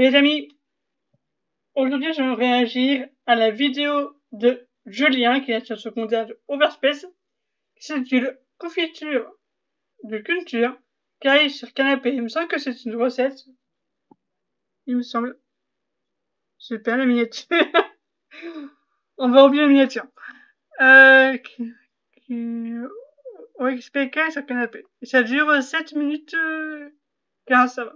Les amis, aujourd'hui je vais réagir à la vidéo de Julien qui est sur secondaire de Overspace qui s'intitule Confiture de culture, caille sur canapé. Il me semble que c'est une recette. Il me semble. Super la miniature. On va oublier la miniature. OXP caille sur canapé. Et ça dure 7 minutes 15, ça va.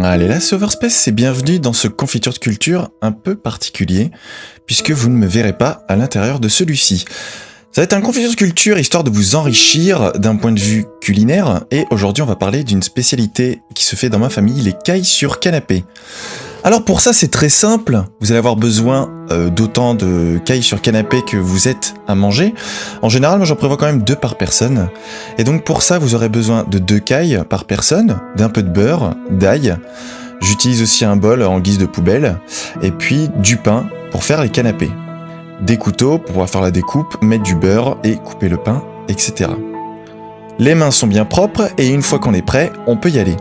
Allez là, c'est Overspace et bienvenue dans ce confiture de culture un peu particulier, puisque vous ne me verrez pas à l'intérieur de celui-ci. Ça va être un confiture de culture histoire de vous enrichir d'un point de vue culinaire, et aujourd'hui on va parler d'une spécialité qui se fait dans ma famille, les cailles sur canapé. Alors pour ça c'est très simple, vous allez avoir besoin d'autant de cailles sur canapé que vous êtes à manger. En général moi j'en prévois quand même 2 par personne. Et donc pour ça vous aurez besoin de 2 cailles par personne, d'un peu de beurre, d'ail. J'utilise aussi un bol en guise de poubelle. Et puis du pain pour faire les canapés. Des couteaux pour pouvoir faire la découpe, mettre du beurre et couper le pain, etc. Les mains sont bien propres et une fois qu'on est prêt, on peut y aller.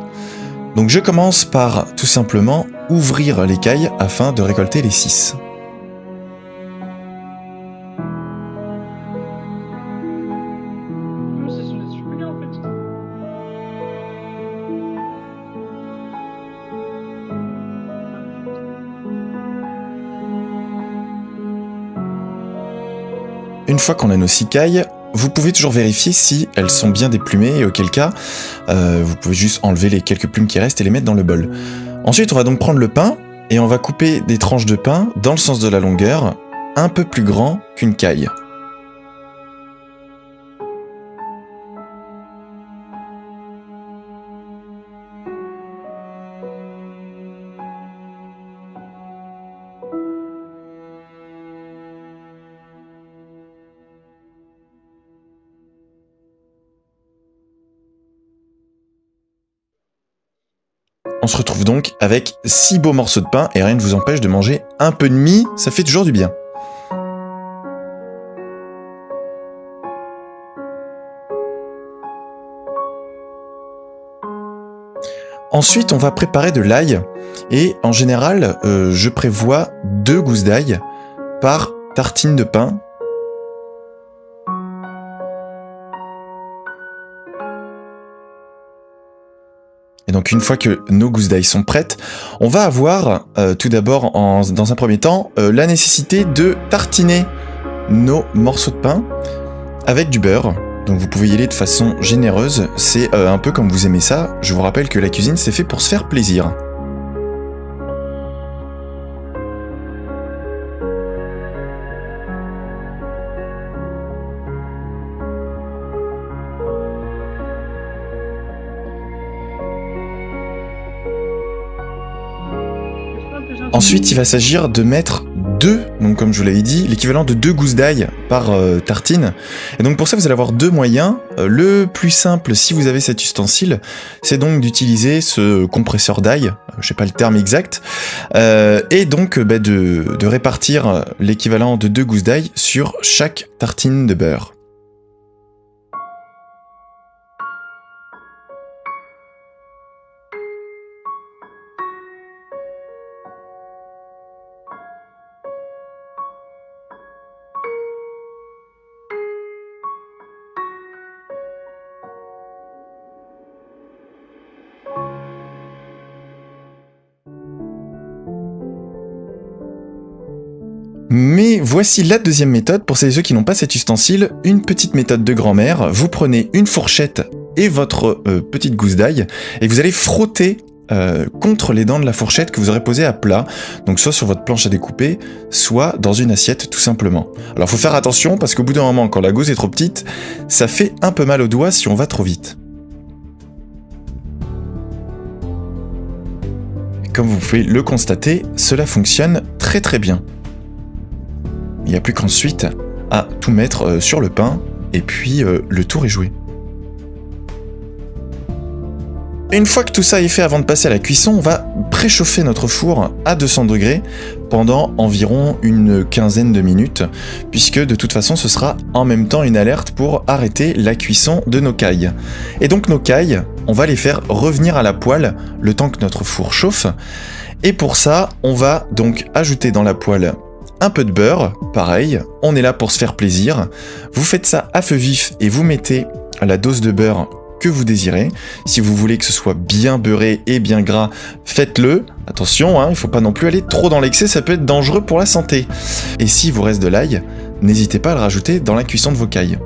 Donc je commence par tout simplement ouvrir les cailles afin de récolter les 6. Une fois qu'on a nos 6 cailles, vous pouvez toujours vérifier si elles sont bien déplumées et auquel cas, vous pouvez juste enlever les quelques plumes qui restent et les mettre dans le bol. Ensuite, on va donc prendre le pain et on va couper des tranches de pain dans le sens de la longueur, un peu plus grand qu'une caille. On se retrouve donc avec 6 beaux morceaux de pain et rien ne vous empêche de manger un peu de mie, ça fait toujours du bien. Ensuite, on va préparer de l'ail et en général, je prévois 2 gousses d'ail par tartine de pain. Et donc une fois que nos gousses d'ail sont prêtes, on va avoir tout d'abord dans un premier temps la nécessité de tartiner nos morceaux de pain avec du beurre. Donc vous pouvez y aller de façon généreuse, c'est un peu comme vous aimez ça. Je vous rappelle que la cuisine c'est fait pour se faire plaisir. Ensuite, il va s'agir de mettre 2, donc comme je vous l'avais dit, l'équivalent de 2 gousses d'ail par tartine. Et donc pour ça, vous allez avoir 2 moyens. Le plus simple, si vous avez cet ustensile, c'est donc d'utiliser ce compresseur d'ail, je sais pas le terme exact, et donc de répartir l'équivalent de 2 gousses d'ail sur chaque tartine de beurre. Mais voici la deuxième méthode, pour celles et ceux qui n'ont pas cet ustensile, une petite méthode de grand-mère. Vous prenez une fourchette et votre petite gousse d'ail, et vous allez frotter contre les dents de la fourchette que vous aurez posée à plat, donc soit sur votre planche à découper, soit dans une assiette tout simplement. Alors faut faire attention, parce qu'au bout d'un moment, quand la gousse est trop petite, ça fait un peu mal aux doigts si on va trop vite. comme vous pouvez le constater, cela fonctionne très très bien. Il n'y a plus qu'ensuite à tout mettre sur le pain, et puis le tour est joué. Une fois que tout ça est fait, avant de passer à la cuisson, on va préchauffer notre four à 200 degrés pendant environ une quinzaine de minutes, puisque de toute façon ce sera en même temps une alerte pour arrêter la cuisson de nos cailles. Et donc nos cailles, on va les faire revenir à la poêle le temps que notre four chauffe, et pour ça on va donc ajouter dans la poêle un peu de beurre, pareil, on est là pour se faire plaisir. Vous faites ça à feu vif et vous mettez la dose de beurre que vous désirez. Si vous voulez que ce soit bien beurré et bien gras, faites-le. Attention, il ne faut pas non plus aller trop dans l'excès, ça peut être dangereux pour la santé. Et s'il vous reste de l'ail, n'hésitez pas à le rajouter dans la cuisson de vos cailles.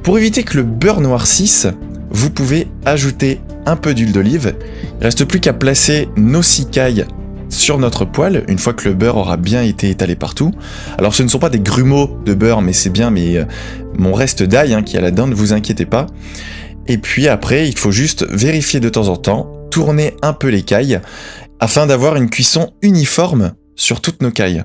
Pour éviter que le beurre noircisse, vous pouvez ajouter un peu d'huile d'olive. Il ne reste plus qu'à placer nos 6 cailles sur notre poêle, une fois que le beurre aura bien été étalé partout. Alors ce ne sont pas des grumeaux de beurre, mais c'est bien mon reste d'ail qui est là-dedans, ne vous inquiétez pas. Et puis après, il faut juste vérifier de temps en temps, tourner un peu les cailles, afin d'avoir une cuisson uniforme sur toutes nos cailles.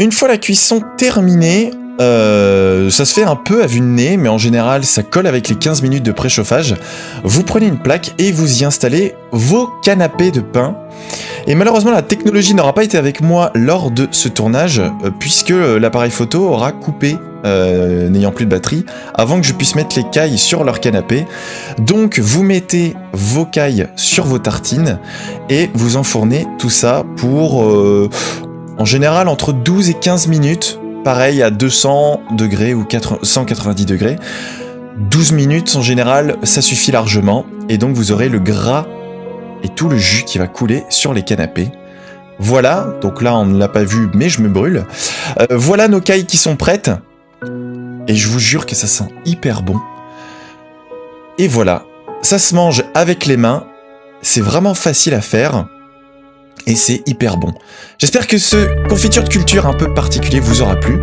Une fois la cuisson terminée, ça se fait un peu à vue de nez, mais en général ça colle avec les 15 minutes de préchauffage. Vous prenez une plaque et vous y installez vos canapés de pain. Et malheureusement la technologie n'aura pas été avec moi lors de ce tournage, puisque l'appareil photo aura coupé, n'ayant plus de batterie, avant que je puisse mettre les cailles sur leur canapé. Donc vous mettez vos cailles sur vos tartines et vous enfournez tout ça pour... en général, entre 12 et 15 minutes, pareil à 200 degrés ou 190 degrés. 12 minutes, en général, ça suffit largement. Et donc, vous aurez le gras et tout le jus qui va couler sur les canapés. Voilà, donc là, on ne l'a pas vu, mais je me brûle. Voilà nos cailles qui sont prêtes. Et je vous jure que ça sent hyper bon. Et voilà, ça se mange avec les mains. C'est vraiment facile à faire. Et c'est hyper bon. J'espère que ce confiture de culture un peu particulier vous aura plu.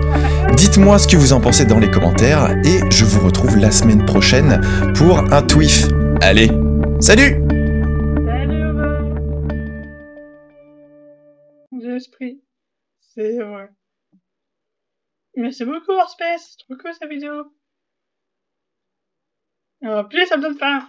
Dites-moi ce que vous en pensez dans les commentaires et je vous retrouve la semaine prochaine pour un Twif. Allez, salut! Salut, l'esprit. C'est vrai. Merci beaucoup, Warspace. Trop cool, cette vidéo. En plus, ça me donne faim.